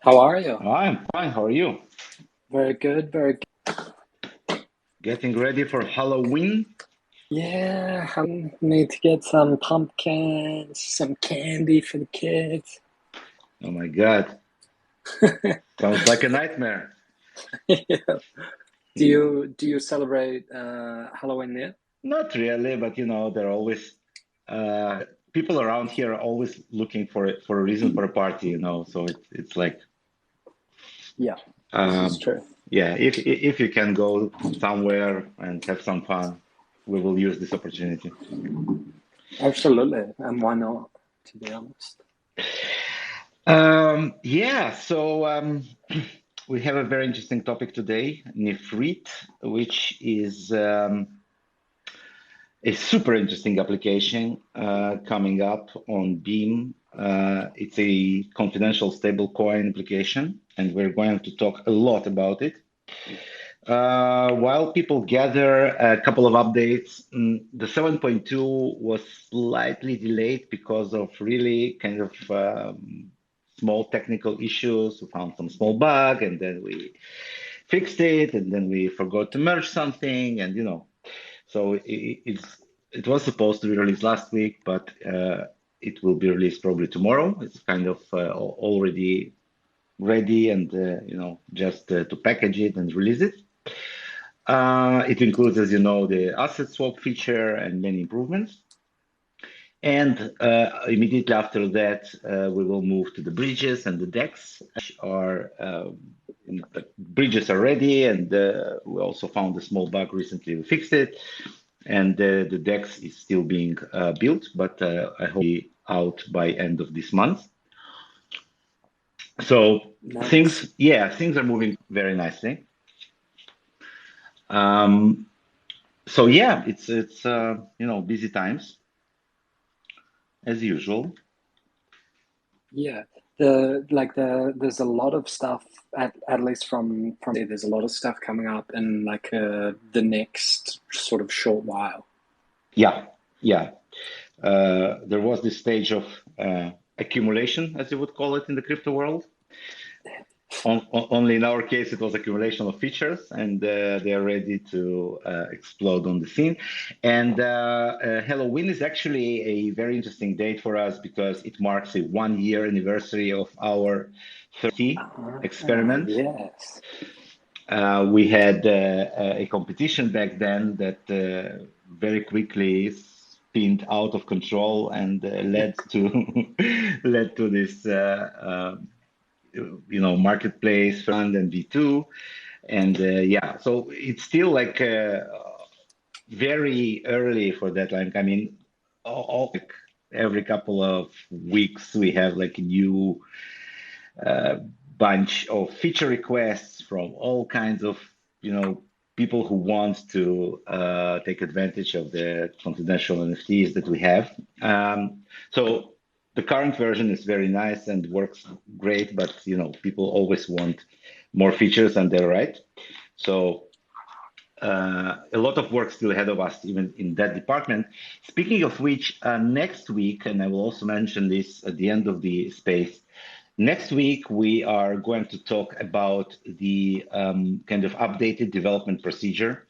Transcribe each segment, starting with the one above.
How are you? I'm fine. How are you? Very good, very good. Getting ready for Halloween? Yeah, I need to get some pumpkins, some candy for the kids. Oh my God. Sounds like a nightmare. Yeah. Do you celebrate Halloween yet? Not really, but there are always people around here are always looking for a reason for a party. So it's like Yeah, this is um, true. yeah, if you can go somewhere and have some fun, we will use this opportunity. Absolutely. And why not, to be honest? Yeah, so we have a very interesting topic today, Nephrite, which is a super interesting application coming up on Beam. It's a confidential stablecoin application, and we're going to talk a lot about it. While people gather a couple of updates, the 7.2 was slightly delayed because of really kind of small technical issues. We found some small bug, and then we fixed it, and then we forgot to merge something, and so it was supposed to be released last week, but it will be released probably tomorrow. It's kind of already ready and just to package it and release it. It includes, as you know, the asset swap feature and many improvements. And immediately after that, we will move to the bridges and the decks, which are the bridges are ready, and we also found a small bug recently. We fixed it, and the DEX is still being built, but I hope be out by end of this month. So Nice. things are moving very nicely. Um, so yeah, it's busy times as usual. Yeah. There's a lot of stuff at least from there's a lot of stuff coming up in like the next sort of short while. Yeah, yeah. There was this stage of accumulation, as you would call it in the crypto world. Only in our case, it was accumulation of features, and they are ready to explode on the scene. And Halloween is actually a very interesting date for us because it marks a 1 year anniversary of our 30 experiment. Yes. We had a competition back then that very quickly spinned out of control and led to led to this marketplace fund and V2, and yeah, so it's still like very early for that. Like, I mean, like every couple of weeks we have like a new uh, bunch of feature requests from all kinds of people who want to take advantage of the confidential NFTs that we have. So the current version is very nice and works great, but people always want more features, and they're right. So a lot of work still ahead of us, even in that department. Speaking of which, next week, and I will also mention this at the end of the space, next week we are going to talk about the kind of updated development procedure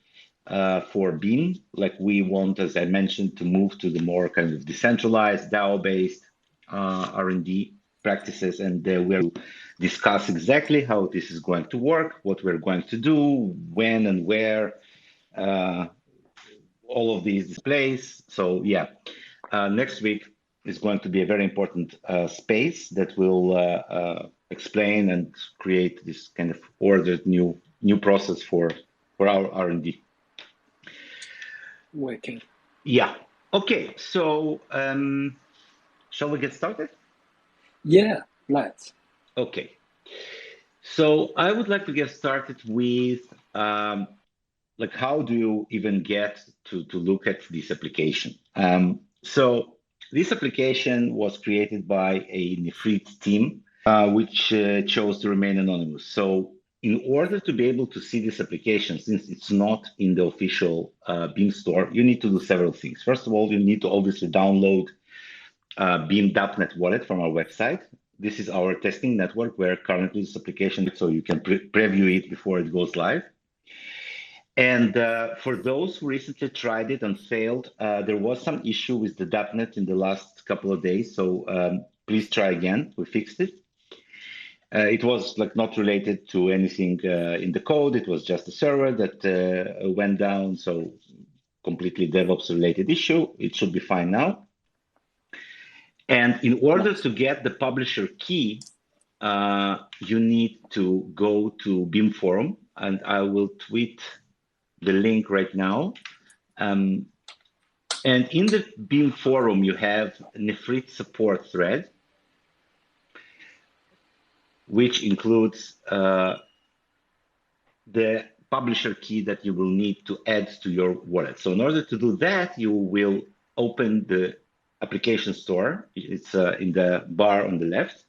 for Beam. Like we want, as I mentioned, to move to the more kind of decentralized DAO-based R&D practices, and we'll discuss exactly how this is going to work, what we're going to do, when and where uh, all of these displays. So yeah, next week is going to be a very important space that will explain and create this kind of ordered new process for our R&D. Wicked. Yeah. Okay. So shall we get started? Yeah, let's. Okay. So I would like to get started with like how do you even get to look at this application? So this application was created by a Nephrite team, which chose to remain anonymous. So in order to be able to see this application, since it's not in the official Beam store, you need to do several things. First of all, you need to obviously download Beam.NET wallet from our website. this is our testing network where currently this application, so you can preview it before it goes live. And for those who recently tried it and failed, there was some issue with the .NET in the last couple of days. So please try again. We fixed it. It was like not related to anything in the code. It was just a server that went down. So completely DevOps related issue. It should be fine now. And in order to get the publisher key, you need to go to Beam Forum, and I will tweet the link right now. And in the Beam Forum, you have a Nephrite support thread, which includes the publisher key that you will need to add to your wallet. So in order to do that, you will open the application store. It's in the bar on the left.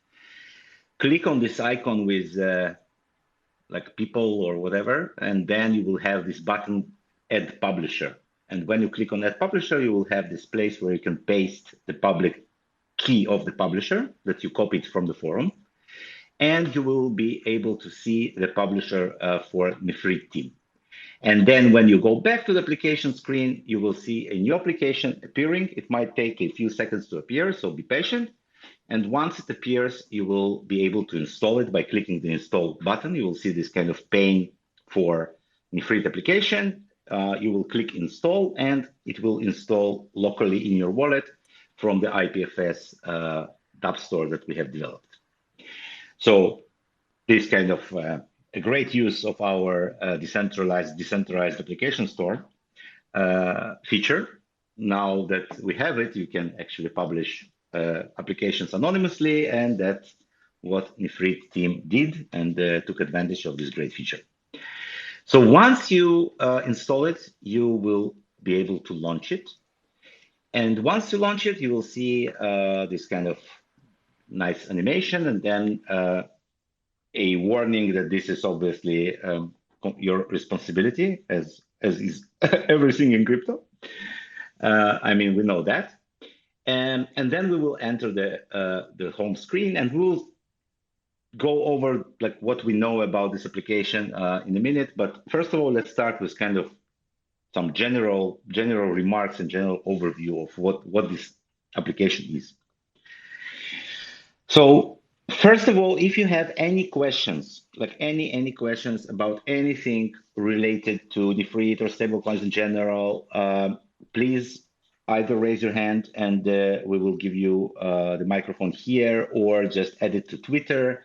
Click on this icon with like people or whatever, and then you will have this button, Add Publisher. And when you click on Add Publisher, you will have this place where you can paste the public key of the publisher that you copied from the forum. And you will be able to see the publisher for Nephrite team. And then when you go back to the application screen, you will see a new application appearing. It might take a few seconds to appear, so be patient. And once it appears, you will be able to install it by clicking the install button. You will see this kind of pane for Nephrite application. You will click install, and it will install locally in your wallet from the IPFS Dapp store that we have developed. So this kind of a great use of our decentralized application store feature. Now that we have it, you can actually publish applications anonymously, and that's what Nephrite team did, and took advantage of this great feature. So once you install it, you will be able to launch it. And once you launch it, you will see this kind of nice animation, and then a warning that this is obviously your responsibility, as is everything in crypto. I mean, we know that. And then we will enter the home screen, and we'll go over like what we know about this application in a minute. But first of all, let's start with kind of some general remarks and general overview of what this application is. So first of all, if you have any questions, like any questions about anything related to Nephrite or stablecoins in general, please either raise your hand and we will give you the microphone here, or just add it to Twitter.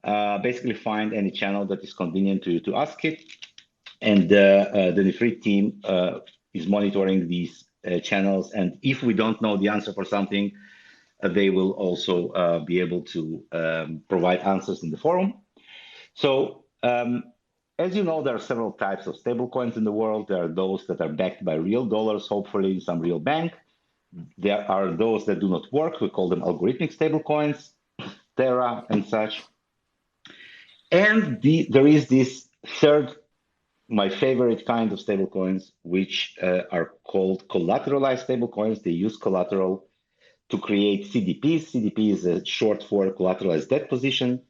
Basically find any channel that is convenient to you to ask it. And the Nephrite team is monitoring these channels. And if we don't know the answer for something, they will also be able to provide answers in the forum. So as you know, there are several types of stablecoins in the world. There are those that are backed by real dollars, hopefully in some real bank. There are those that do not work. We call them algorithmic stablecoins, Terra and such. And there is this third, my favorite kind of stablecoins, which are called collateralized stablecoins. They use collateral to create CDPs. CDP is a short for collateralized debt position.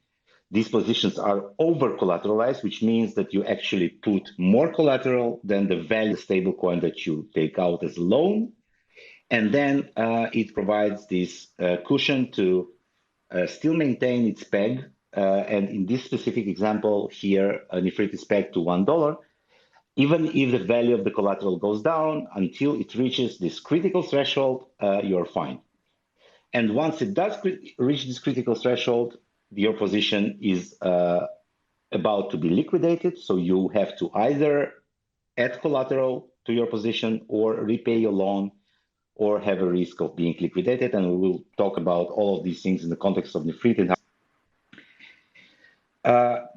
These positions are over-collateralized, which means that you actually put more collateral than the value of the stablecoin that you take out as a loan. And then it provides this cushion to still maintain its peg. And in this specific example here, Nephrite is pegged to $1. Even if the value of the collateral goes down, until it reaches this critical threshold, you're fine. And once it does reach this critical threshold, your position is about to be liquidated. So you have to either add collateral to your position or repay your loan, or have a risk of being liquidated. And we will talk about all of these things in the context of Nephrite. And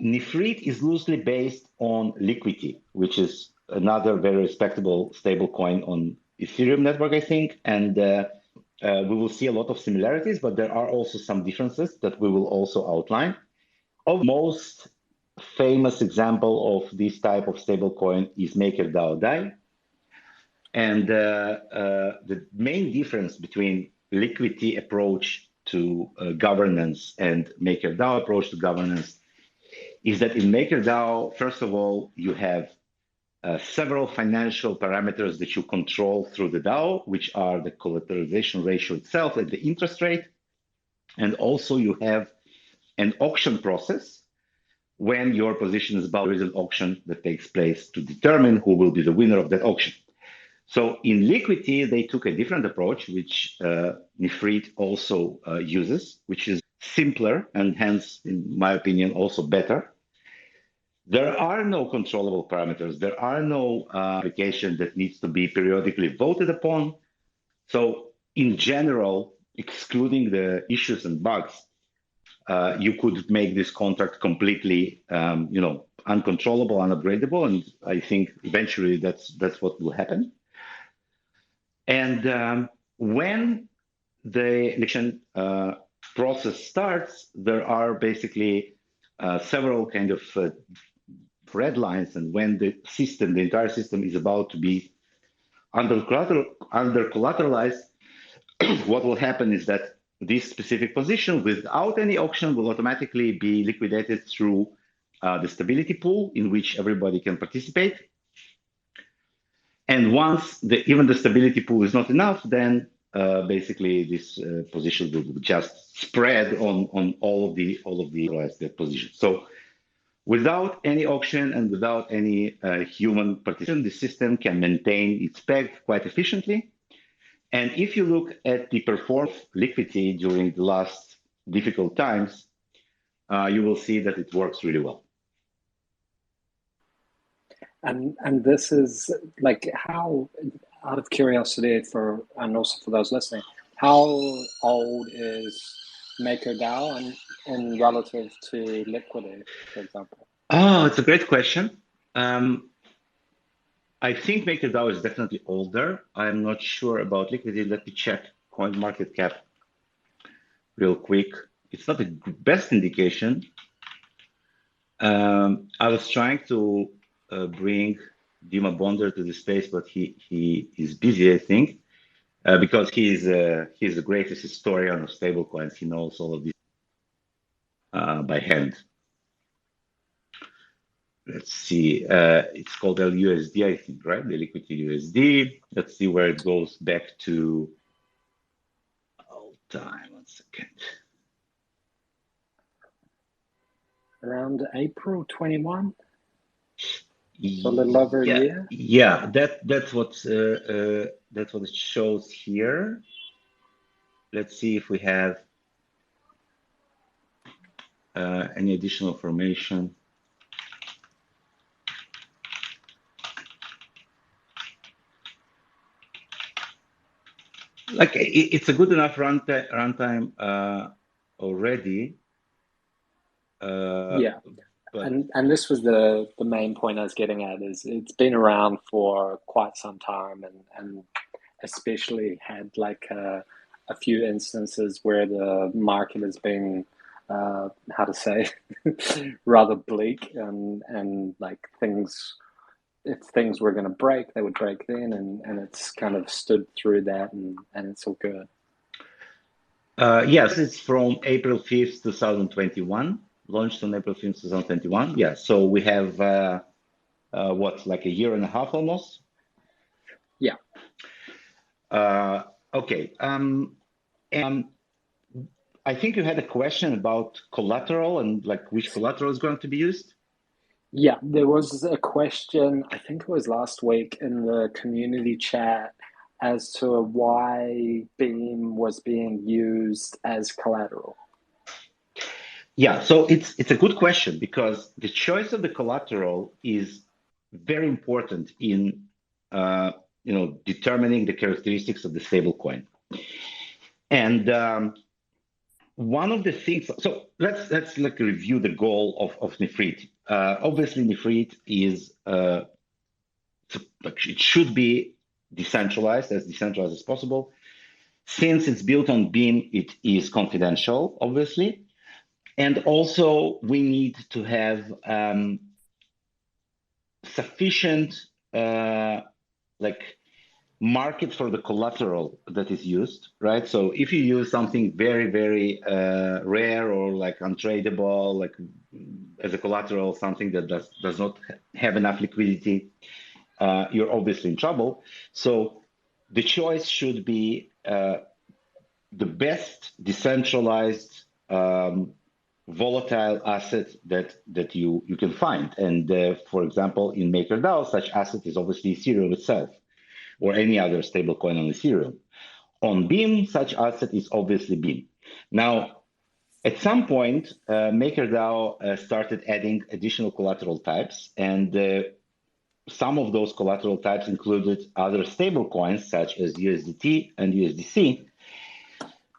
Nephrite is loosely based on Liquidity, which is another very respectable stablecoin on Ethereum network, I think. And we will see a lot of similarities, but there are also some differences that we will also outline. Of the most famous example of this type of stablecoin is MakerDAO DAI. And the main difference between Liquidity approach to governance and MakerDAO approach to governance is that in MakerDAO, first of all, you have several financial parameters that you control through the DAO, which are the collateralization ratio itself and the interest rate. And also you have an auction process. When your position is about, there is an auction that takes place to determine who will be the winner of that auction. So in Liquidity, they took a different approach, which Nephrite also uses, which is simpler and hence, in my opinion, also better. There are no controllable parameters. There are no application that needs to be periodically voted upon. So in general, excluding the issues and bugs, you could make this contract completely, uncontrollable, unupgradable, and I think eventually that's what will happen. And when the election process starts, there are basically several kind of red lines, and when the entire system is about to be under collateralized, what will happen is that this specific position, without any auction, will automatically be liquidated through the stability pool in which everybody can participate. And once even the stability pool is not enough, then basically this position will just spread on all of the positions. So without any auction and without any human participation, the system can maintain its peg quite efficiently. And if you look at the performance of Liquidity during the last difficult times, you will see that it works really well. And this is like, how, out of curiosity and also for those listening, how old is MakerDAO and relative to Liquidity, for example? Oh, it's a great question. I think MakerDAO is definitely older. I'm not sure about Liquidity. Let me check CoinMarketCap real quick. It's not the best indication. I was trying to bring Dima Bonder to the space, but he is busy, I think, because he's the greatest historian of stablecoins. He knows all of this by hand. Let's see, it's called LUSD, I think, right? The Liquidity USD. Let's see where it goes back to all time. 1 second. Around April 21? So a little over a year? Yeah, that's what it shows here. Let's see if we have any additional information. Like it's a good enough runtime already. Yeah, and this was the main point I was getting at, is it's been around for quite some time, and especially had like a few instances where the market has been how to say rather bleak, and like if things were going to break, they would break then, and it's kind of stood through that, and it's all good. Yes, it's from April 5th, 2021, launched on April 5th, 2021. Yeah, so we have what, like a year and a half almost? Yeah. Okay. I think you had a question about collateral and like which collateral is going to be used. Yeah, there was a question, I think it was last week, in the community chat as to why Beam was being used as collateral. Yeah, so it's a good question, because the choice of the collateral is very important in determining the characteristics of the stablecoin. And one of the things, so let's like review the goal of Nephrite. Obviously, Nephrite is it should be decentralized as possible. Since it's built on Beam, it is confidential, obviously. And also, we need to have sufficient market for the collateral that is used, right? So if you use something very, very rare or like untradeable, like as a collateral, something that does not have enough liquidity, you're obviously in trouble. So the choice should be the best decentralized volatile asset that you can find. And for example, in MakerDAO, such asset is obviously Ethereum itself, or any other stablecoin on Ethereum. On Beam, such asset is obviously Beam. Now, at some point, MakerDAO started adding additional collateral types, and some of those collateral types included other stablecoins such as USDT and USDC.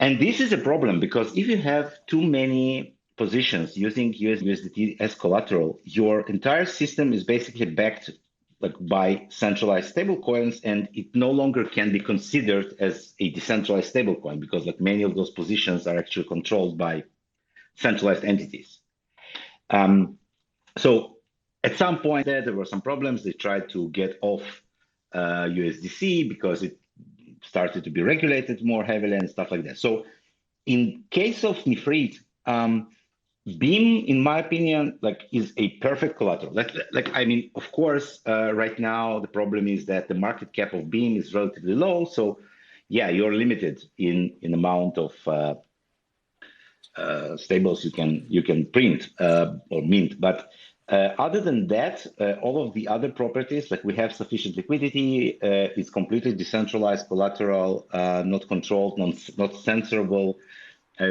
And this is a problem because if you have too many positions using USDT as collateral, your entire system is basically backed like by centralized stablecoins, and it no longer can be considered as a decentralized stablecoin because like many of those positions are actually controlled by centralized entities. So at some point there were some problems. They tried to get off USDC because it started to be regulated more heavily and stuff like that. So in case of Nephrite, Beam, in my opinion, like is a perfect collateral. I mean, of course, right now the problem is that the market cap of Beam is relatively low. So, yeah, you're limited in amount of stables you can print or mint. But other than that, all of the other properties, like we have sufficient liquidity, it's completely decentralized collateral, not controlled, not censorable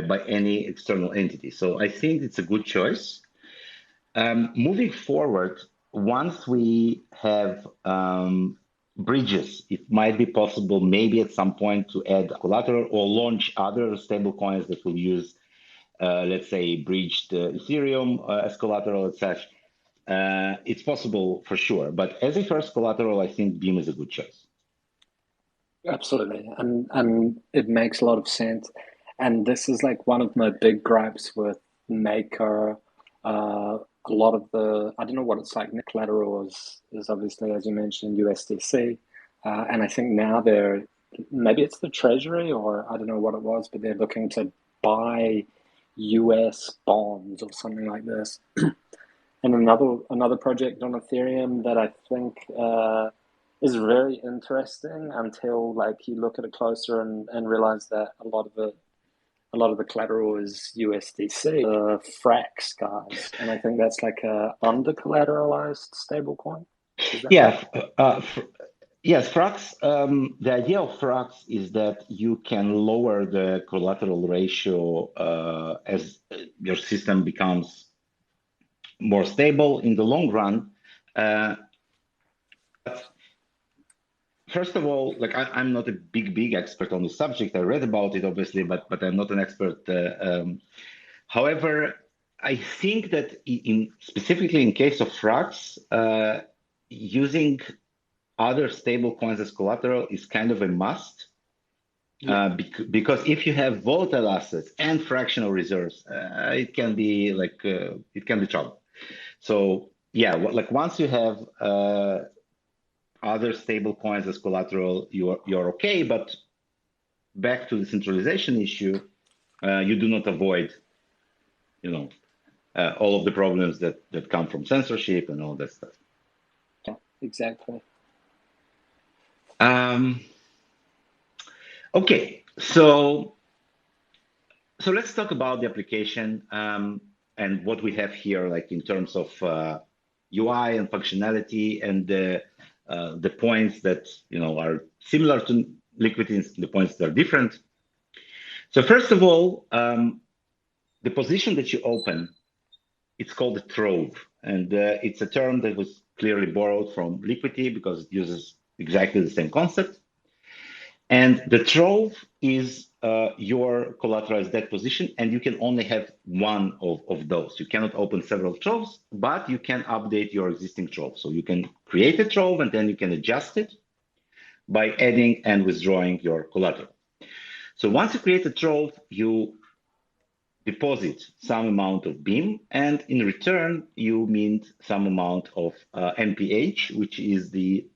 by any external entity. So I think it's a good choice. Moving forward, once we have bridges, it might be possible maybe at some point to add collateral or launch other stable coins that will use, let's say, bridged Ethereum as collateral, etc. It's possible for sure. But as a first collateral, I think Beam is a good choice. Absolutely, and it makes a lot of sense. And this is like one of my big gripes with Maker. A lot of the, I don't know what it's like. Collateral is obviously, as you mentioned, USDC, and I think now they're, maybe it's the Treasury or I don't know what it was, but they're looking to buy US bonds or something like this. And another project on Ethereum that I think is very interesting until like you look at it closer and realize that a lot of the collateral is USDC, the Frax guys, and I think that's like a under collateralized stablecoin. Yeah, yes, Frax. The idea of Frax is that you can lower the collateral ratio as your system becomes more stable in the long run. But first of all, like I'm not a big expert on the subject. I read about it, obviously, but I'm not an expert. However, I think that specifically in case of Frax, using other stable coins as collateral is kind of a must. Because if you have volatile assets and fractional reserves, it can be like it can be trouble. So yeah, like once you have other stable coins as collateral, you're okay. But back to the centralization issue, you do not avoid, all of the problems that come from censorship and all that stuff. Yeah, exactly. Okay, so let's talk about the application and what we have here, like in terms of UI and functionality, and the points that are similar to liquidity, the points that are different. So first of all, the position that you open, it's called a trove, and it's a term that was clearly borrowed from liquidity because it uses exactly the same concept. And the trove is your collateralized debt position, and you can only have one of those. You cannot open several troves, but you can update your existing trove. So you can create a trove, and then you can adjust it by adding and withdrawing your collateral. So once you create a trove, you deposit some amount of BEAM, and in return, you mint some amount of NPH, which is the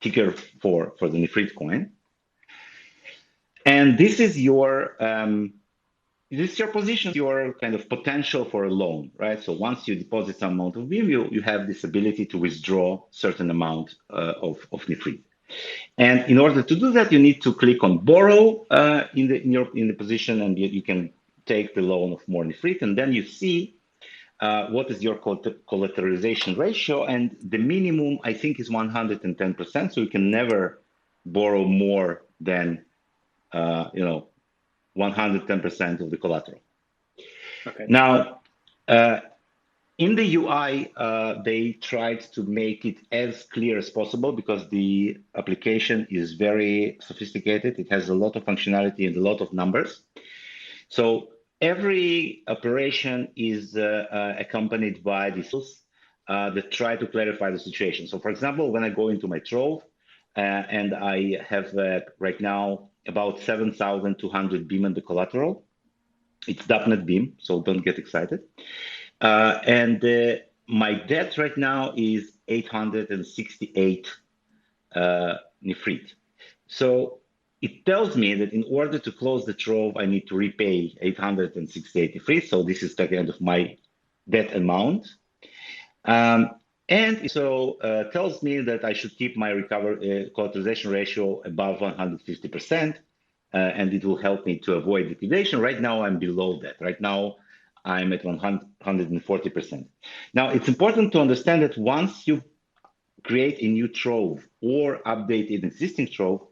ticker for the Nephrite coin. And this is your position, your kind of potential for a loan, right? So once you deposit some amount of BIM, you have this ability to withdraw certain amount of Nephrite. And in order to do that, you need to click on borrow in the position, and you can take the loan of more Nephrite, and then you see what is your collateralization ratio, and the minimum I think is 110%. So you can never borrow more than 110% of the collateral. Okay. Now, in the UI, they tried to make it as clear as possible because the application is very sophisticated. It has a lot of functionality and a lot of numbers. So every operation is accompanied by these tools that try to clarify the situation. So for example, when I go into my trove and I have right now about 7,200 BIM in the collateral, it's .NET BIM, so don't get excited. And my debt right now is 868 Nephrite. So it tells me that in order to close the trove, I need to repay 868 Nephrite. So this is the end of my debt amount. And it also tells me that I should keep my collateralization ratio above 150%, and it will help me to avoid liquidation. Right now, I'm below that. Right now, I'm at 140%. Now, it's important to understand that once you create a new trove or update an existing trove,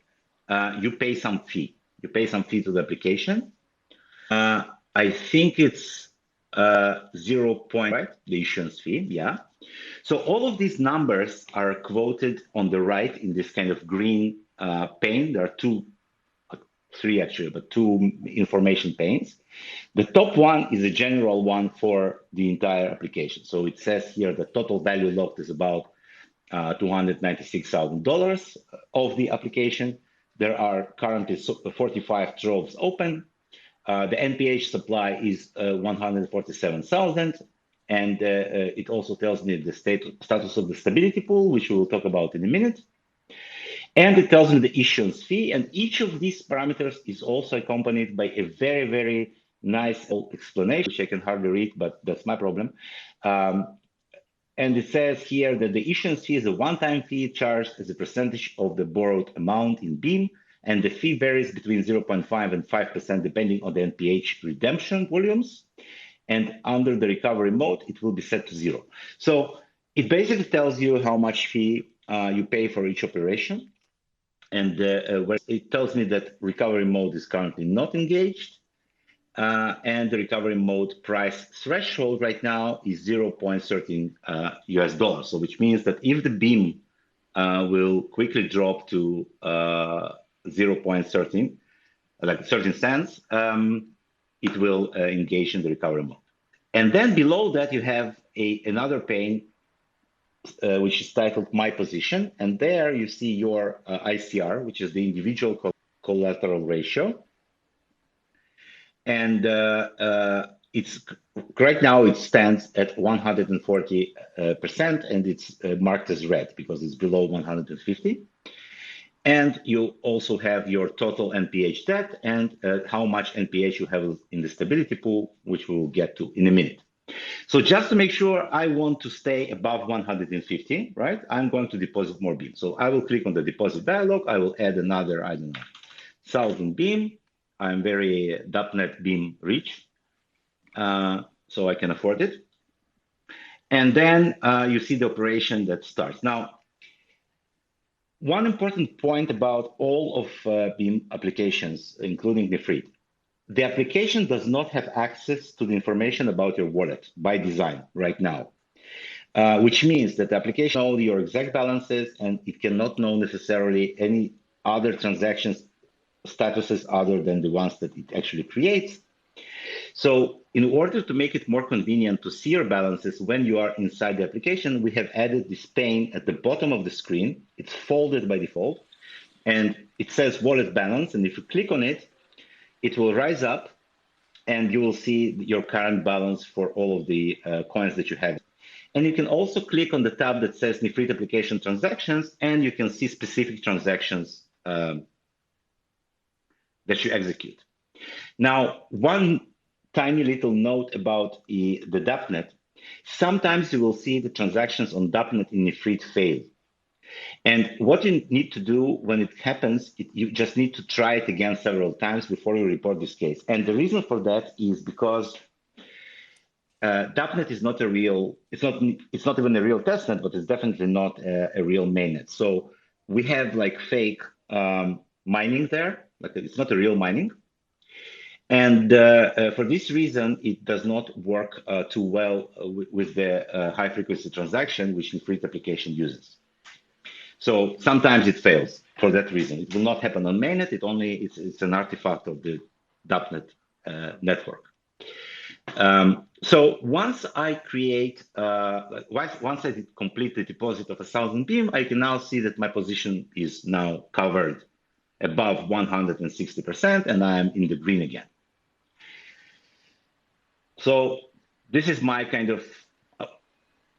you pay some fee. You pay some fee to the application. I think it's 0. Right? The issuance fee, yeah. So all of these numbers are quoted on the right in this kind of green pane. There are three actually, but two information panes. The top one is a general one for the entire application. So it says here the total value locked is about $296,000 of the application. There are currently 45 troves open. The NPH supply is 147,000. And it also tells me the status of the stability pool, which we will talk about in a minute. And it tells me the issuance fee. And each of these parameters is also accompanied by a very, very nice explanation, which I can hardly read, but that's my problem. And it says here that the issuance fee is a one-time fee charged as a percentage of the borrowed amount in BIM, and the fee varies between 0.5 and 5% depending on the NPH redemption volumes. And under the recovery mode, it will be set to 0. So it basically tells you how much fee you pay for each operation. And it tells me that recovery mode is currently not engaged. And the recovery mode price threshold right now is 0.13 US dollars. So which means that if the BIM will quickly drop to 0.13, like 13 cents, it will engage in the recovery mode. And then below that, you have another pane, which is titled My Position. And there you see your ICR, which is the individual collateral ratio. And it's right now it stands at 140%, and it's marked as red because it's below 150. And you also have your total NPH debt and how much NPH you have in the stability pool, which we will get to in a minute. So just to make sure I want to stay above 150, right? I'm going to deposit more BIM. So I will click on the deposit dialog. I will add another, 1,000 BIM. I'm very .NET BIM rich, so I can afford it. And then you see the operation that starts. Now, one important point about all of BIM applications, including Nephrite, the application does not have access to the information about your wallet by design right now, which means that the application knows your exact balances, and it cannot know necessarily any other transactions statuses other than the ones that it actually creates. So in order to make it more convenient to see your balances when you are inside the application, we have added this pane at the bottom of the screen. It's folded by default, and it says wallet balance. And if you click on it, it will rise up, and you will see your current balance for all of the coins that you have. And you can also click on the tab that says Nephrite application transactions, and you can see specific transactions that you execute. Now, one tiny little note about the DAppNet. Sometimes you will see the transactions on DAppNet in Nephrite fail. And what you need to do when it happens, you just need to try it again several times before you report this case. And the reason for that is because DAppNet is not a real, it's not even a real testnet, but it's definitely not a real mainnet. So we have like fake mining there, like it's not a real mining. And for this reason, it does not work too well with the high frequency transaction, which Nephrite application uses. So sometimes it fails for that reason. It will not happen on mainnet. It's an artifact of the DAppNet network. So once I create, once I complete the deposit of 1,000 BEAM, I can now see that my position is now covered above 160%, and I am in the green again. So this is my kind of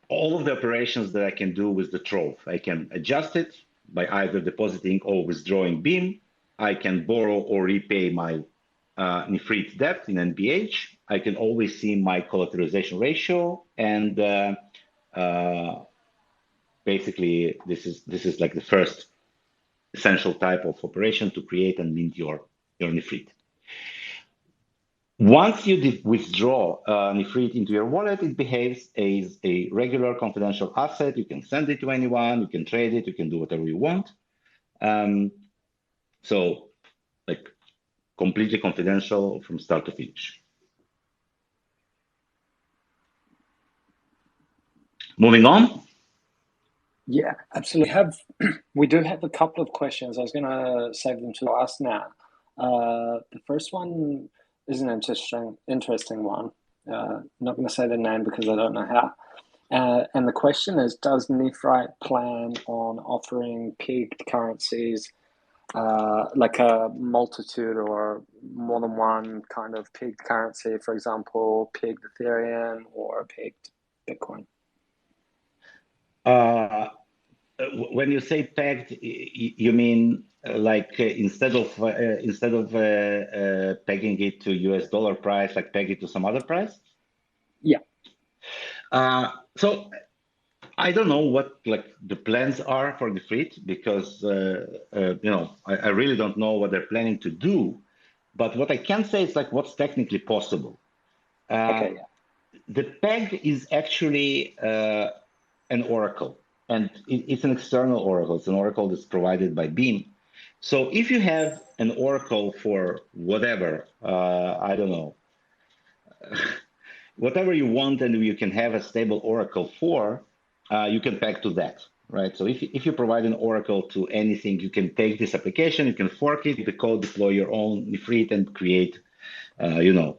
all of the operations that I can do with the trove. I can adjust it by either depositing or withdrawing BEAM. I can borrow or repay my Nephrite Dapp in NBH. I can always see my collateralization ratio, and basically this is like the first essential type of operation to create and mint your Nephrite. Once you withdraw Nephrite into your wallet, it behaves as a regular confidential asset. You can send it to anyone, you can trade it, you can do whatever you want. So like completely confidential from start to finish. Moving on. Yeah, absolutely. We do have a couple of questions. I was going to save them to last now. The first one is an interesting one. Not going to say the name because I don't know how. And the question is, does Nephrite plan on offering pegged currencies, like a multitude or more than one kind of pegged currency, for example, pegged Ethereum or pegged Bitcoin? When you say pegged, you mean like instead of pegging it to US dollar price, like peg it to some other price? Yeah. So I don't know what like the plans are for the Nephrite because I really don't know what they're planning to do. But what I can say is like what's technically possible. Okay. Yeah. The peg is actually an oracle, and it's an external oracle. It's an oracle that's provided by Beam. So if you have an oracle for whatever, I don't know, whatever you want, and you can have a stable oracle for, you can peg to that, right? So if you provide an oracle to anything, you can take this application, you can fork it, the code, deploy your own Nephrite, and create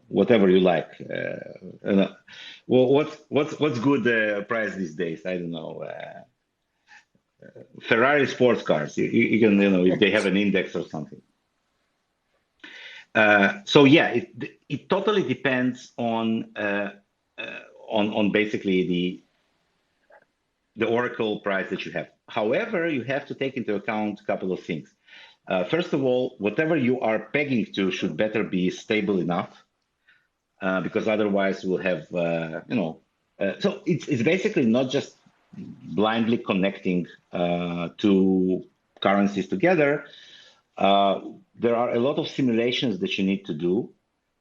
whatever you like. Well, what's good price these days? I don't know. Ferrari sports cars. You can, if they have an index or something. So yeah, it totally depends on basically the oracle price that you have. However, you have to take into account a couple of things. First of all, whatever you are pegging to should better be stable enough, because otherwise we'll have, so it's basically not just blindly connecting two currencies together. There are a lot of simulations that you need to do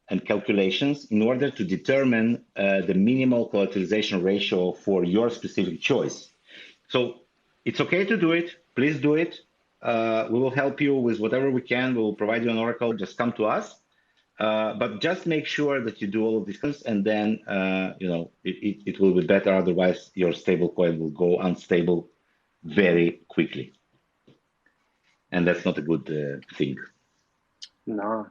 and calculations in order to determine the minimal collateralization ratio for your specific choice. So it's okay to do it. Please do it. We will help you with whatever we can. We will provide you an oracle. Just come to us. But just make sure that you do all of these things, and then it will be better. Otherwise, your stablecoin will go unstable very quickly, and that's not a good thing. No.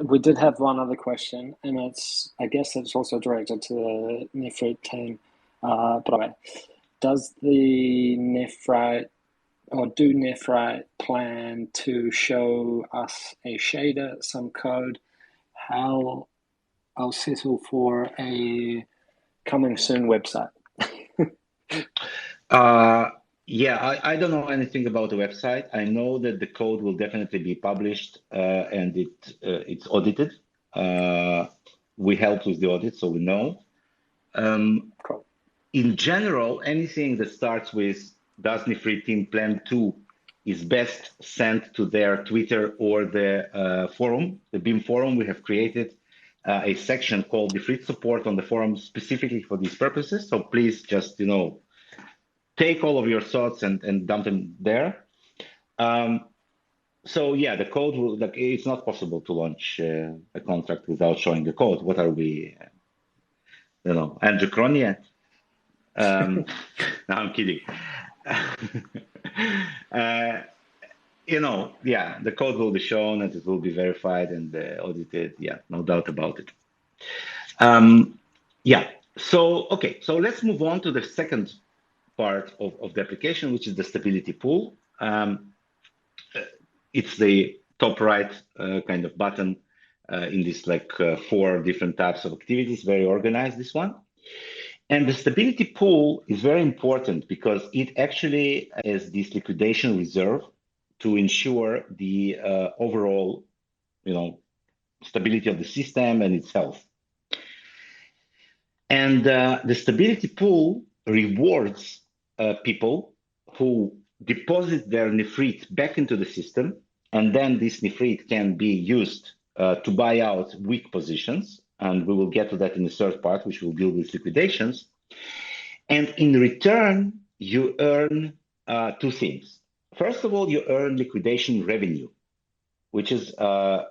We did have one other question, and I guess it's also directed to the Nephrite team. But does the Nephrite, or do Nephrite plan to show us a shader, some code? How I'll settle for a coming soon website. Yeah, I don't know anything about the website. I know that the code will definitely be published and it's audited. Uh, we helped with the audit, so we know. Um, Cool. in general, anything that starts with "Does Nephrite team plan to" is best sent to their Twitter or the forum, the Beam forum. We have created a section called Nephrite support on the forum specifically for these purposes. So please just, take all of your thoughts and dump them there. Um, so yeah, the code will, like, it's not possible to launch a contract without showing the code. What are we, Androcronia? Um, no, I'm kidding. uh, yeah, the code will be shown and it will be verified and audited. Yeah, no doubt about it. Um, yeah. So okay, so let's move on to the second part of the application, which is the stability pool. It's the top right kind of button in this four different types of activities, very organized, this one. And the stability pool is very important because it actually is this liquidation reserve to ensure the overall, stability of the system and its health. And the stability pool rewards people who deposit their Nephrite back into the system, and then this Nephrite can be used to buy out weak positions. And we will get to that in the third part, which will deal with liquidations. And in return, you earn two things. First of all, you earn liquidation revenue, which is counted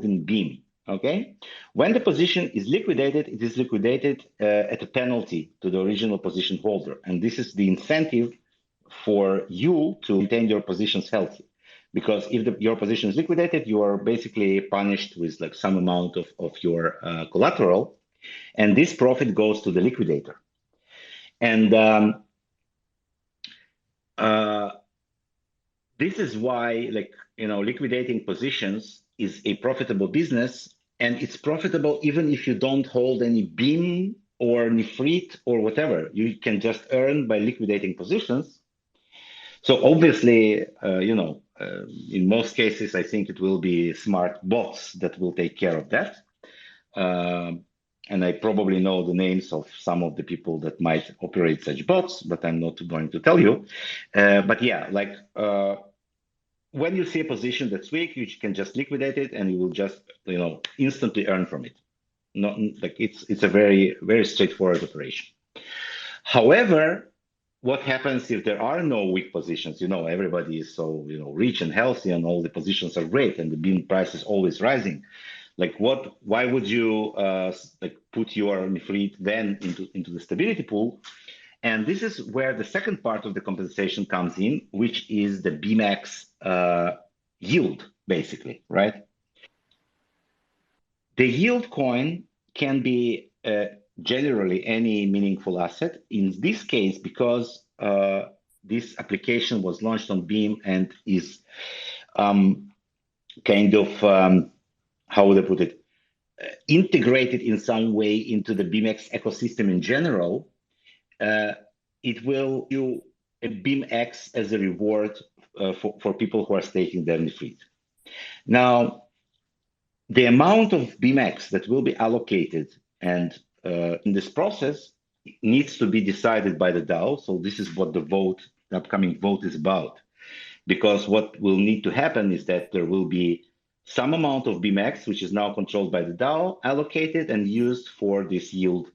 in Beam. Okay, when the position is liquidated, it is liquidated at a penalty to the original position holder, and this is the incentive for you to maintain your positions healthy. Because if your position is liquidated, you are basically punished with like some amount of your collateral, and this profit goes to the liquidator. And this is why, liquidating positions is a profitable business, and it's profitable even if you don't hold any Beam or Nephrite or whatever. You can just earn by liquidating positions. So obviously, in most cases, I think it will be smart bots that will take care of that. And I probably know the names of some of the people that might operate such bots, but I'm not going to tell you. But yeah, when you see a position that's weak, you can just liquidate it, and you will just, instantly earn from it. Not like it's a very very straightforward operation. However, what happens if there are no weak positions? Everybody is so rich and healthy, and all the positions are great, and the Beam price is always rising. Why would you put your Nephrite then into the stability pool? And this is where the second part of the compensation comes in, which is the BMAX yield, basically, right? The yield coin can be generally any meaningful asset. In this case, because this application was launched on Beam and is how would I put it, integrated in some way into the BMX ecosystem in general, it will do a BeamX as a reward for people who are staking their Nephrite. Now, the amount of BeamX that will be allocated and in this process needs to be decided by the DAO. So this is what the upcoming vote is about. Because what will need to happen is that there will be some amount of BeamX, which is now controlled by the DAO, allocated and used for this yield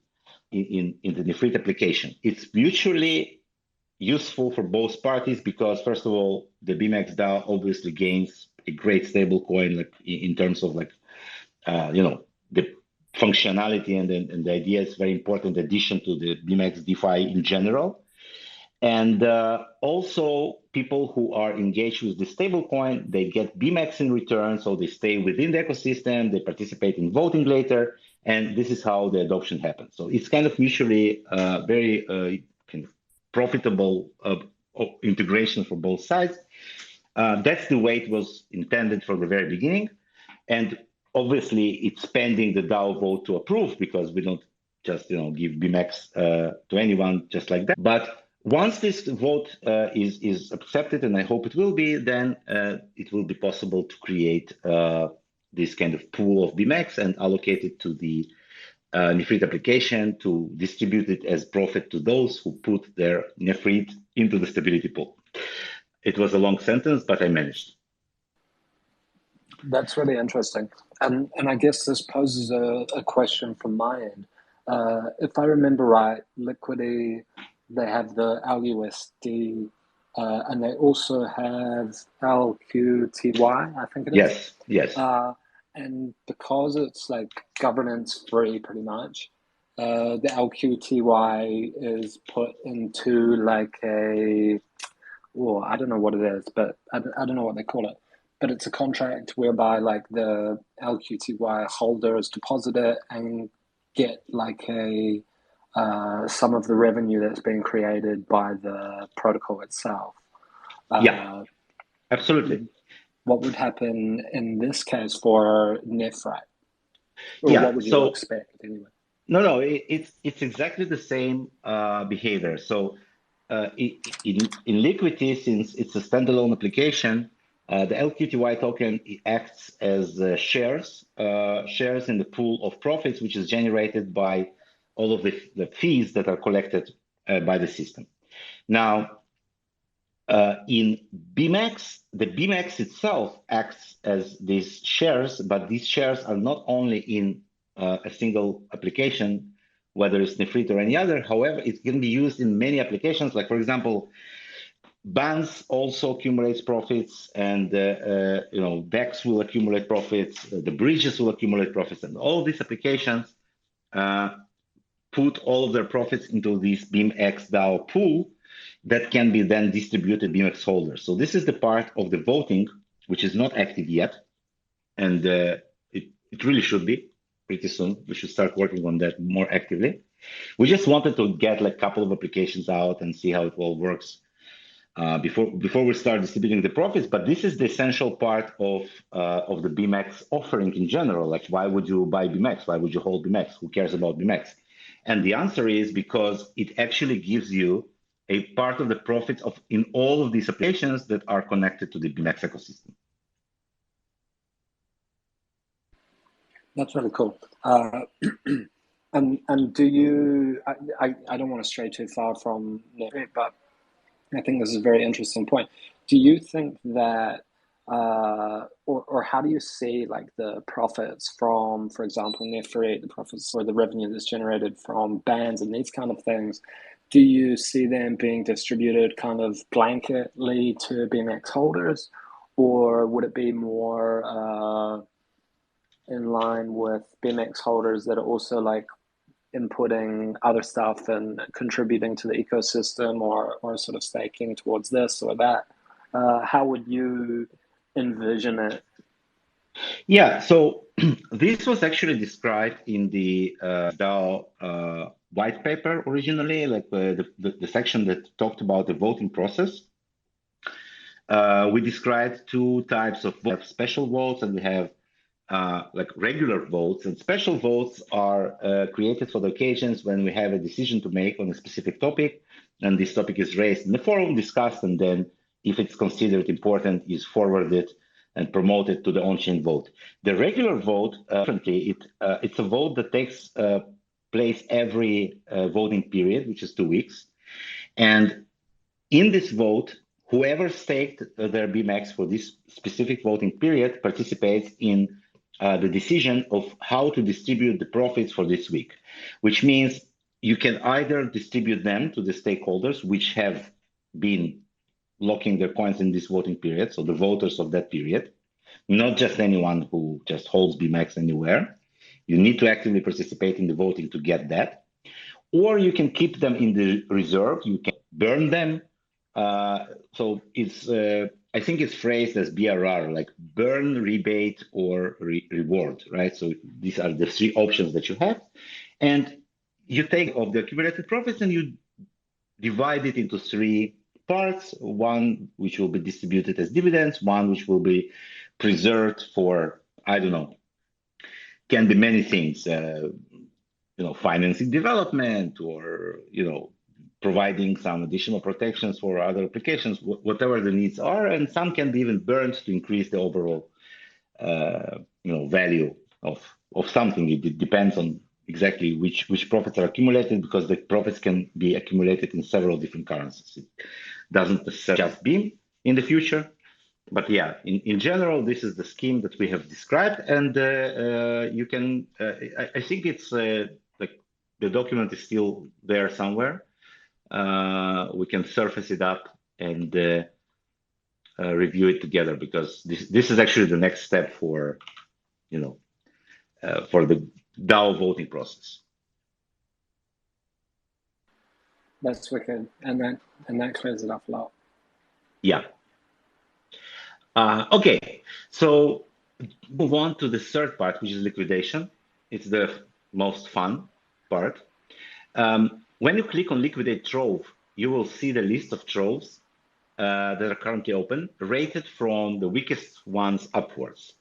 in the Nephrite application. It's mutually useful for both parties because, first of all, the BeamX DAO obviously gains a great stablecoin, in terms of the functionality and the idea is very important addition to the BeamX DeFi in general. And also, people who are engaged with the stablecoin, they get BeamX in return, so they stay within the ecosystem, they participate in voting later, and this is how the adoption happens. So it's kind of mutually very kind of profitable integration for both sides. That's the way it was intended from the very beginning. And obviously, it's pending the DAO vote to approve because we don't just give BMX to anyone just like that. But once this vote is accepted, and I hope it will be, then it will be possible to create this kind of pool of BMX and allocate it to the Nephrite application to distribute it as profit to those who put their Nephrite into the stability pool. It was a long sentence, but I managed. That's really interesting. And I guess this poses a question from my end. If I remember right, Liquidity, they have the LUSD, and they also have LQTY, I think it is. Yes. And because it's like governance free pretty much, the LQTY is put into like I don't know what it is, but I don't know what they call it. But it's a contract whereby like the LQTY holders deposit it and get like some of the revenue that's been created by the protocol itself. Yeah, absolutely. What would happen in this case for Nephrite? Or Yeah, what would you expect anyway? No, it's exactly the same behavior. So in Liquidity, since it's a standalone application, the LQTY token acts as shares in the pool of profits, which is generated by all of the fees that are collected by the system. Now, in BMX, the BMX itself acts as these shares, but these shares are not only in a single application, whether it's Nephrite or any other. However, it can be used in many applications. Like, for example, bonds also accumulates profits, and DEX will accumulate profits, the bridges will accumulate profits, and all these applications put all of their profits into this BMX DAO pool that can be then distributed BMX holders. So this is the part of the voting which is not active yet, and it really should be pretty soon. We should start working on that more actively. We just wanted to get like a couple of applications out and see how it all works before we start distributing the profits. But this is the essential part of the BMX offering in general. Like, why would you buy BMX? Why would you hold BMX? Who cares about BMX? And the answer is because it actually gives you a part of the profits in all of these applications that are connected to the BMX ecosystem. That's really cool. And do you? I don't want to stray too far from Nephrite, but I think this is a very interesting point. Do you think that, or how do you see like the profits from, for example, Nephrite, the profits or the revenue that's generated from bans and these kind of things? Do you see them being distributed kind of blanketly to BMX holders, or would it be more in line with BMX holders that are also like inputting other stuff and contributing to the ecosystem, or sort of staking towards this or that? How would you envision it? Yeah, so this was actually described in the DAO white paper originally, like the section that talked about the voting process. We described two types of votes. We have special votes and we have like regular votes. And special votes are created for the occasions when we have a decision to make on a specific topic, and this topic is raised in the forum, discussed, and then if it's considered important, is forwarded and promoted to the on-chain vote. The regular vote, differently, it's a vote that takes place every voting period, which is 2 weeks. And in this vote, whoever staked their BMX for this specific voting period participates in the decision of how to distribute the profits for this week, which means you can either distribute them to the stakeholders, which have been locking their coins in this voting period, so the voters of that period, not just anyone who just holds BMX anywhere. You need to actively participate in the voting to get that. Or you can keep them in the reserve, you can burn them. So it's, I think it's phrased as BRR, like burn, rebate, or reward, right? So these are the three options that you have. And you take of the accumulated profits and you divide it into three parts, one which will be distributed as dividends, one which will be preserved for, I don't know, can be many things, financing development, or providing some additional protections for other applications, whatever the needs are, and some can be even burned to increase the overall value of something. It depends on exactly which profits are accumulated, because the profits can be accumulated in several different currencies. It doesn't necessarily just be in the future. But yeah, in general, this is the scheme that we have described, and you can. I think it's like the document is still there somewhere. We can surface it up and review it together, because this is actually the next step for the DAO voting process. That's wicked, and that clears it up a lot. Yeah. Okay, so move on to the third part, which is liquidation. It's the most fun part. When you click on liquidate trove, you will see the list of troves that are currently open, rated from the weakest ones upwards.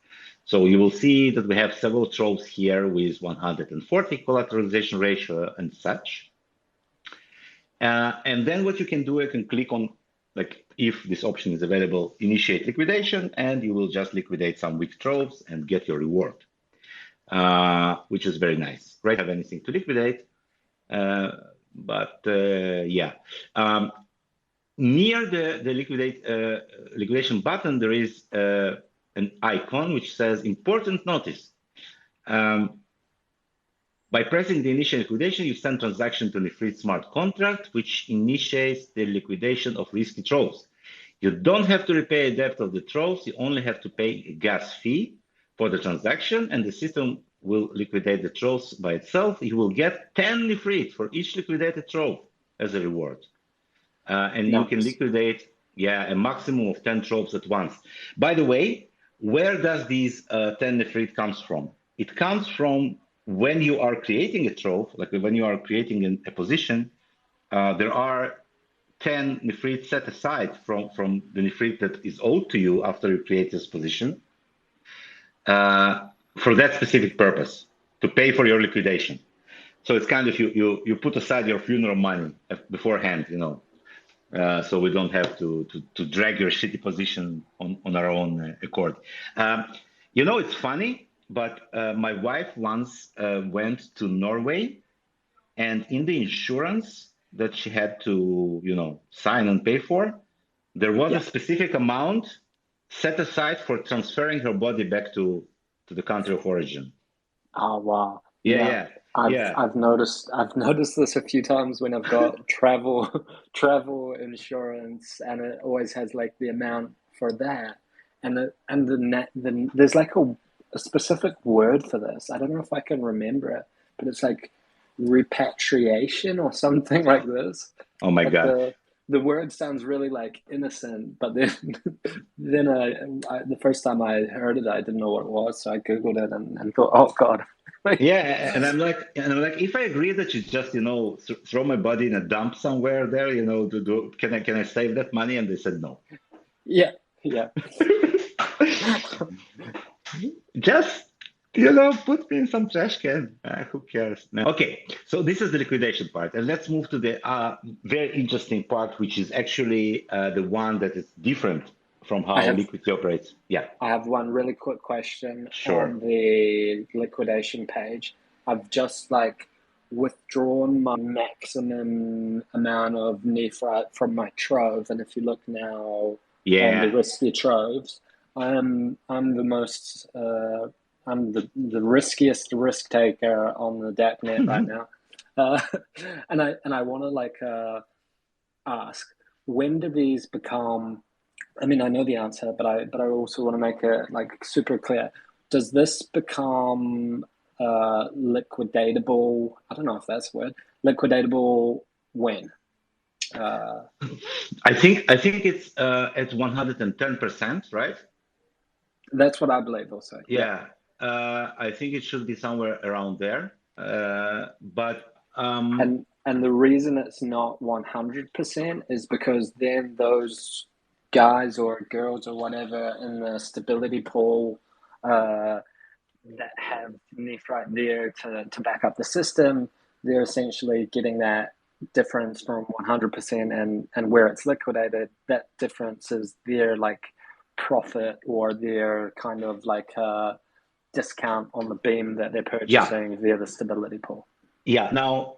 So you will see that we have several troves here with 140 collateralization ratio and such. And then what you can do, you can click on, like, if this option is available, initiate liquidation, and you will just liquidate some weak troves and get your reward, which is very nice. Right? Have anything to liquidate, but yeah. Near the liquidation button, there is an icon which says important notice. By pressing the initial liquidation, you send transaction to Nephrite smart contract, which initiates the liquidation of risky troves. You don't have to repay a debt of the troves. You only have to pay a gas fee for the transaction, and the system will liquidate the troves by itself. You will get 10 Nephrite for each liquidated trove as a reward. And nice. You can liquidate, a maximum of 10 troves at once. By the way, where does these 10 Nephrite comes from? It comes from when you are creating a trove, like when you are creating a position, there are 10 Nephrite set aside from the Nephrite that is owed to you after you create this position, for that specific purpose, to pay for your liquidation. So it's kind of you put aside your funeral money beforehand, so we don't have to drag your shitty position on our own accord. It's funny, but my wife once went to Norway, and in the insurance that she had to, sign and pay for, there was a specific amount set aside for transferring her body back to the country of origin. Oh wow! Yeah. I've noticed this a few times when I've got travel insurance, and it always has like the amount for that, and there's like a specific word for this. I don't know if I can remember it, but it's like repatriation or something like this. Oh my God. The word sounds really like innocent, but then the first time I heard it, I didn't know what it was, so I googled it and thought, oh God. And I'm like, if I agree that you just, throw my body in a dump somewhere there, can I save that money? And they said no. Yeah. Just, put me in some trash can. Who cares? No. Okay, so this is the liquidation part, and let's move to the very interesting part, which is actually the one that is different from how liquidity operates. Yeah. I have one really quick question. Sure. On the liquidation page. I've just withdrawn my maximum amount of Nephrite from my trove, and if you look now on the risky troves, I'm the most I'm the riskiest risk taker on the Dapp net right now, and I want to ask, when do these become? I mean, I know the answer, but I also want to make it super clear. Does this become liquidatable? I don't know if that's a word. Liquidatable when? I think it's at 110%, right? That's what I believe also. Yeah. I think it should be somewhere around there. But and the reason it's not 100% is because then those guys or girls or whatever in the stability pool that have Nephrite there to back up the system, they're essentially getting that difference from 100% and where it's liquidated, that difference is their like profit or their kind of like discount on the beam that they're purchasing via the stability pool. Yeah. Now,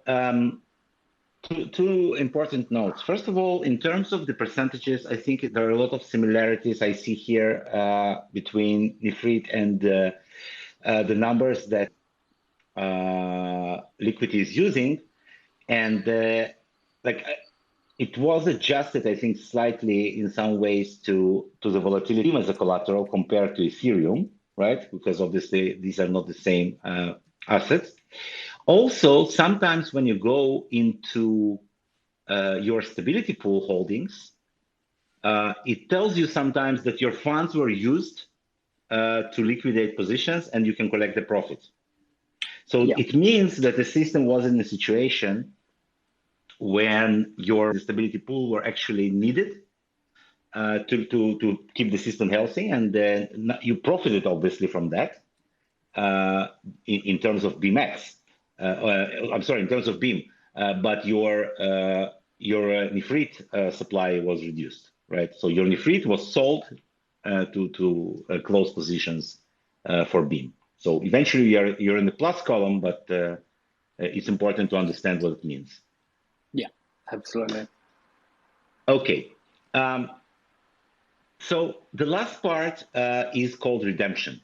two important notes. First of all, in terms of the percentages, I think there are a lot of similarities I see here between Nephrite and the numbers that Liquidity is using, and like it was adjusted, I think, slightly in some ways to the volatility as a collateral compared to Ethereum, right? Because obviously these are not the same assets. Also, sometimes when you go into your stability pool holdings, it tells you sometimes that your funds were used to liquidate positions and you can collect the profits. So it means that the system was in a situation when your stability pool were actually needed to keep the system healthy, and then you profited obviously from that in terms of BMX. I'm sorry, in terms of Beam, but your Nephrite supply was reduced, right? So your Nephrite was sold to close positions for Beam. So eventually you're in the plus column, but it's important to understand what it means. Yeah, absolutely. Okay. So the last part is called redemption.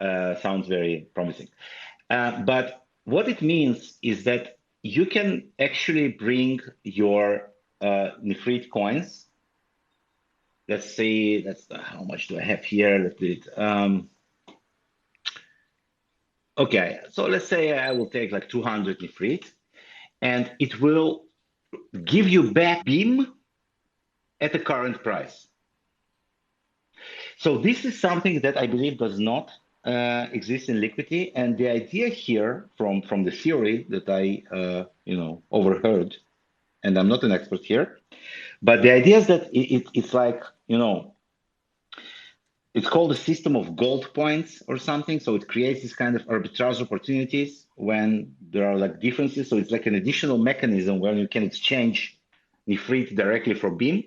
Sounds very promising. But what it means is that you can actually bring your Nephrite coins. Let's say how much do I have here? Let's do it. Okay, so let's say I will take like 200 Nephrite, and it will give you back Beam at the current price. So this is something that I believe does not exist in Liquidity, and the idea here from the theory that I overheard, and I'm not an expert here, but the idea is that it's like, it's called a system of gold points or something. So it creates this kind of arbitrage opportunities when there are like differences. So it's like an additional mechanism where you can exchange Nephrite directly for Beam.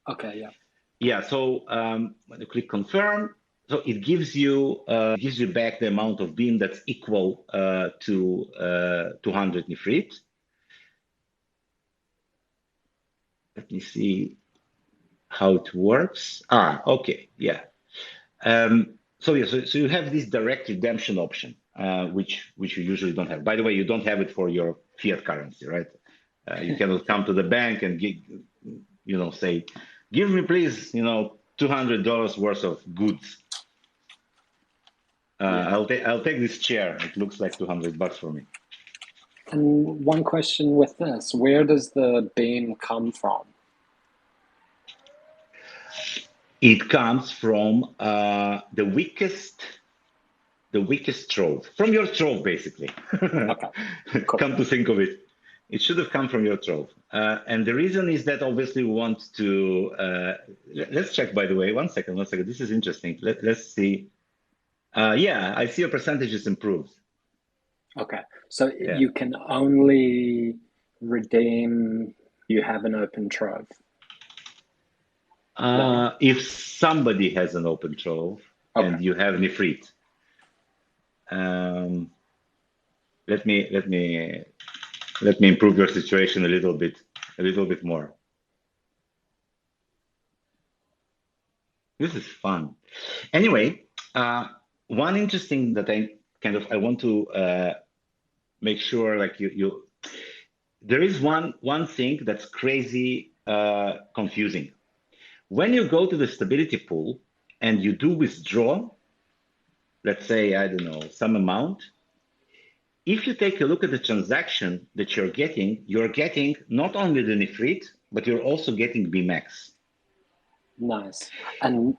Okay, yeah. Yeah, so when you click confirm, so it gives you back the amount of Beam that's equal to 200 Nephrite. Let me see how it works. Okay, yeah. So you have this direct redemption option, which you usually don't have. By the way, you don't have it for your fiat currency, right? You cannot come to the bank and say, give me please, $200 worth of goods. I'll take this chair. It looks like $200 for me. And one question with this: where does the beam come from? It comes from the weakest trove, from your trove, basically. Okay, cool. Come to think of it, it should have come from your trove. And the reason is that obviously we want to, let's check, by the way, one second. This is interesting. Let's see. Yeah, I see your percentages improved. Okay, so you can only redeem, you have an open trove. If somebody has an open trove and you have Nephrite, let me improve your situation a little bit more. This is fun. Anyway, one interesting that I want to make sure, like there is one thing that's crazy confusing. When you go to the stability pool and you do withdraw, let's say, I don't know, some amount, if you take a look at the transaction that you're getting not only the Nephrite, but you're also getting BMax. Nice. And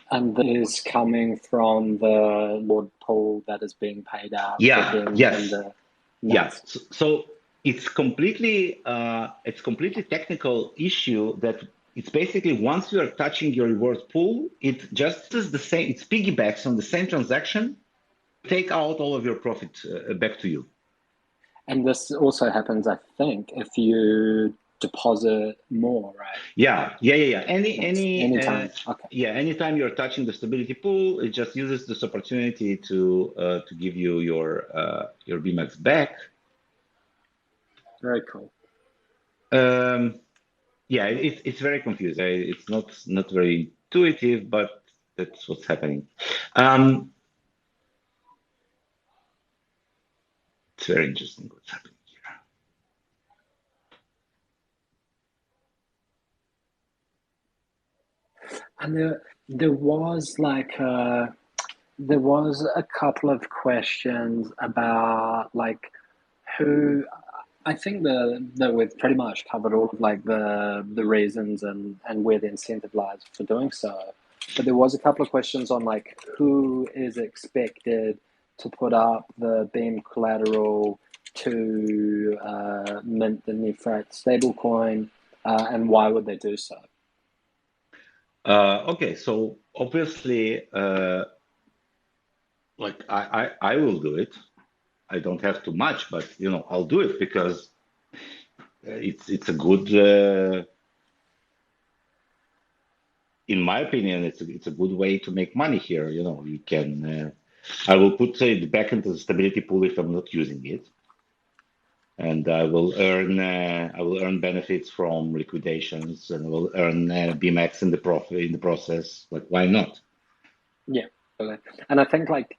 that is coming from the Lord pool that is being paid out. Yeah. Yes. Nice. Yeah. So it's completely technical issue that it's basically once you are touching your reward pool, it just is the same. It's piggybacks on the same transaction, take out all of your profit back to you. And this also happens, I think, if you deposit more, right? Yeah. Anytime. Okay. Yeah, anytime you're touching the stability pool, it just uses this opportunity to give you your BMAX back. Very cool. Yeah, it's very confusing. It's not very intuitive, but that's what's happening. It's very interesting what's happening here. And there was like there was a couple of questions about like who. I think that we've pretty much covered all of like the reasons and where the incentive lies for doing so. But there was a couple of questions on like who is expected to put up the Beam collateral to mint the Nephrite stablecoin, and why would they do so? Okay, so obviously, like I will do it. I don't have too much, but I'll do it because it's a good. In my opinion, it's a good way to make money here. You can. I will put it back into the stability pool if I'm not using it, and I will earn benefits from liquidations, and I will earn BMAX in the process. Like, why not? Yeah, totally. And I think like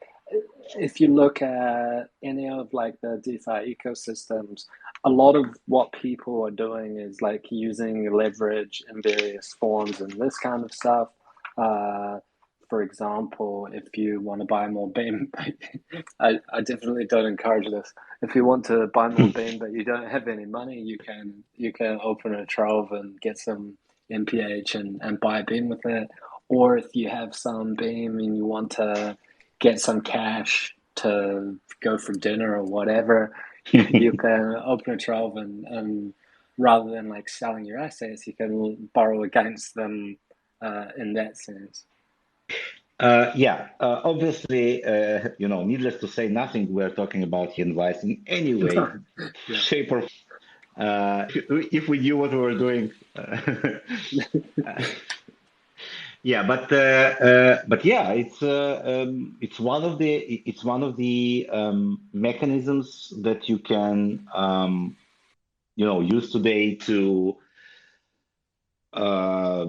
if you look at any of like the DeFi ecosystems, a lot of what people are doing is like using leverage in various forms and this kind of stuff. Uh, for example, if you want to buy more Beam, I definitely don't encourage this. If you want to buy more Beam but you don't have any money, you can open a trove and get some MPH and buy a Beam with it. Or if you have some Beam and you want to get some cash to go for dinner or whatever, you can open a trove and rather than like selling your assets, you can borrow against them in that sense. Yeah, obviously, needless to say, nothing we're talking about here advice in any way, Yeah. shape, or if we knew what we were doing. Yeah, but yeah, it's one of the mechanisms that you can use today to uh,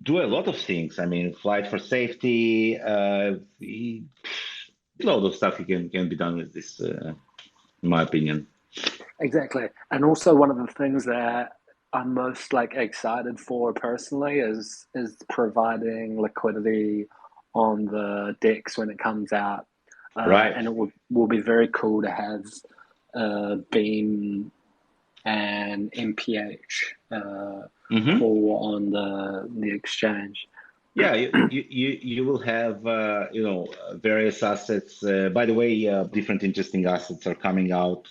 do a lot of things. I mean, flight for safety, a lot of stuff can be done with this, in my opinion. Exactly. And also one of the things that I'm most like excited for personally is providing liquidity on the DEX when it comes out. Right. And it will be very cool to have Beam and MPH Hmm. call on the exchange. Yeah, you will have various assets. By the way, different interesting assets are coming out.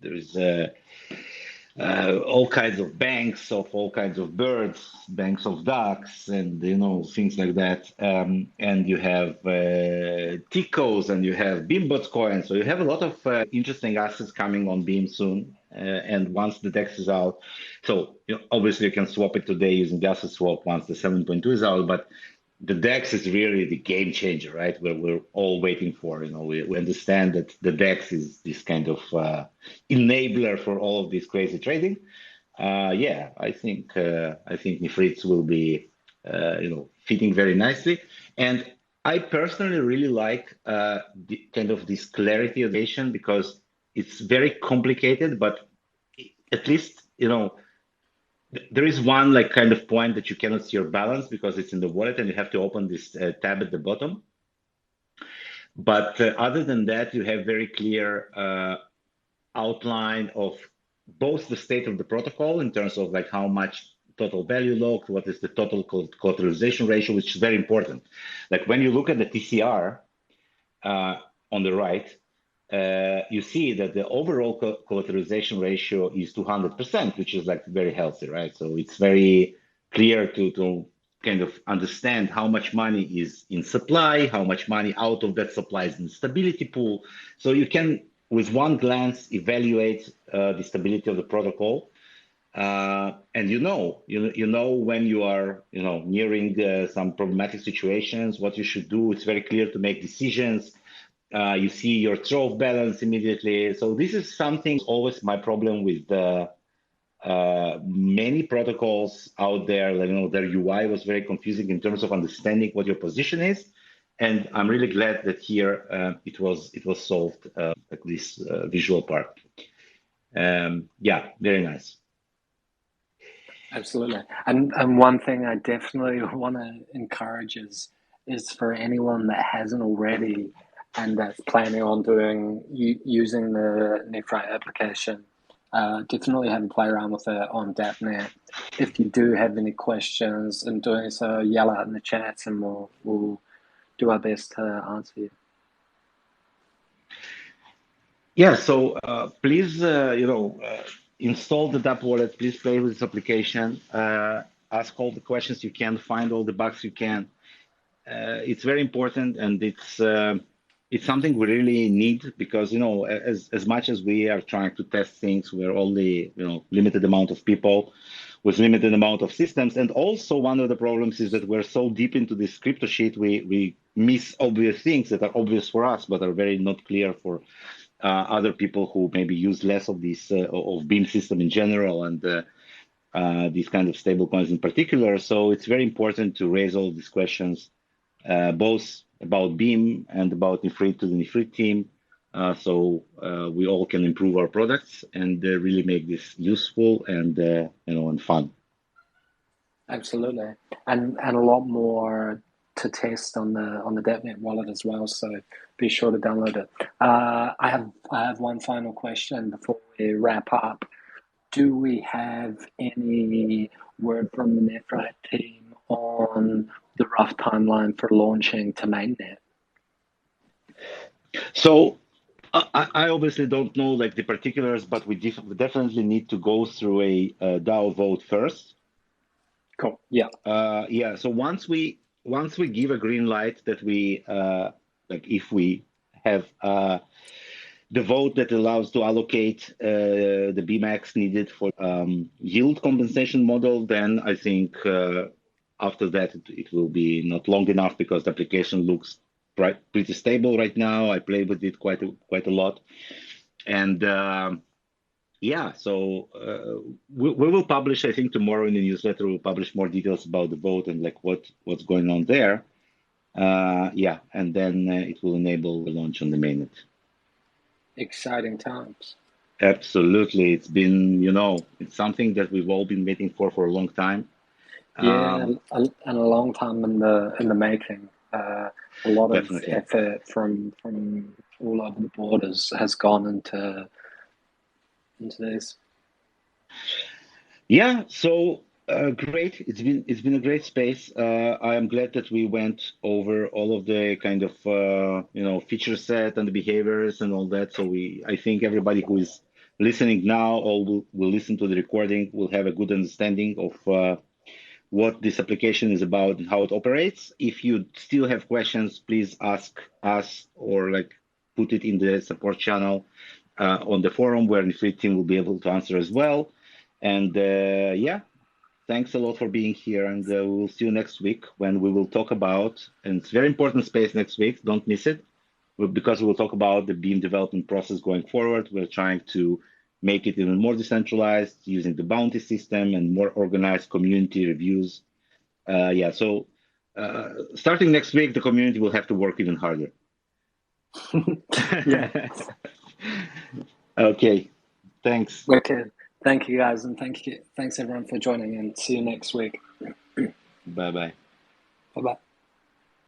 There's all kinds of banks of all kinds of birds, banks of ducks, and things like that. And you have Ticos, and you have Beambots coins. So you have a lot of interesting assets coming on Beam soon. And once the DEX is out, so obviously you can swap it today using the asset swap once the 7.2 is out. But the DEX is really the game changer, right? Where we're all waiting for. We understand that the DEX is this kind of enabler for all of this crazy trading. Yeah, I think Nifritz will be fitting very nicely, and I personally really like kind of this clarity of nation because it's very complicated, but at least there is one like kind of point that you cannot see your balance because it's in the wallet and you have to open this tab at the bottom. But other than that, you have very clear outline of both the state of the protocol in terms of like how much total value locked, what is the total collateralization ratio, which is very important. Like when you look at the TCR on the right, you see that the overall collateralization ratio is 200%, which is like very healthy, right? So it's very clear to kind of understand how much money is in supply, how much money out of that supply is in stability pool. So you can, with one glance, evaluate the stability of the protocol. And you know when you are nearing some problematic situations, what you should do. It's very clear to make decisions. You see your trove balance immediately. So this is something always my problem with the many protocols out there. Their UI was very confusing in terms of understanding what your position is. And I'm really glad that here it was solved, like this visual part. Yeah, very nice. Absolutely. And one thing I definitely want to encourage is for anyone that hasn't already and that's planning on using the Nephrite application, definitely have a play around with it on DAppNet. If you do have any questions and doing so, yell out in the chats and we'll do our best to answer you. Yeah, so please, install the Dapp wallet. Please play with this application. Ask all the questions you can. Find all the bugs you can. It's very important, and it's something we really need because as much as we are trying to test things, we're only limited amount of people with limited amount of systems. And also one of the problems is that we're so deep into this crypto shit, we miss obvious things that are obvious for us but are very not clear for other people who maybe use less of this of Beam system in general and these kind of stable coins in particular. So it's very important to raise all these questions, both about Beam and about Nephrite to the Nephrite team, so we all can improve our products and really make this useful and and fun. Absolutely, and a lot more to test on the DAppNet wallet as well. So be sure to download it. I have one final question before we wrap up. Do we have any word from the Nephrite team on the rough timeline for launching to mainnet? So I obviously don't know like the particulars, but we definitely need to go through a DAO vote first. Cool. Yeah. Yeah. So once we give a green light that we like if we have the vote that allows to allocate the BMAX needed for yield compensation model, then I think after that it will be not long enough because the application looks pretty stable right now. I played with it quite a lot, and yeah, so we will publish. I think tomorrow in the newsletter we'll publish more details about the vote and like what's going on there. Yeah, and then it will enable the launch on the mainnet. Exciting times. Absolutely, it's been it's something that we've all been waiting for a long time. Yeah, and a long time in the making. A lot Definitely. of effort from all over the borders has gone into this. Yeah, so great. It's been a great space. I am glad that we went over all of the kind of feature set and the behaviors and all that. So I think everybody who is listening now or will listen to the recording will have a good understanding of what this application is about and how it operates. If you still have questions, please ask us or like put it in the support channel on the forum where the Nephrite team will be able to answer as well. And yeah, thanks a lot for being here. And we'll see you next week when we will talk about, and it's very important space next week, don't miss it, because we will talk about the Beam development process going forward. We're trying to make it even more decentralized using the bounty system and more organized community reviews. Yeah, so starting next week, the community will have to work even harder. Yeah. Okay, thanks. Okay. Thank you guys, and thanks everyone for joining, and see you next week. Bye-bye. Bye-bye.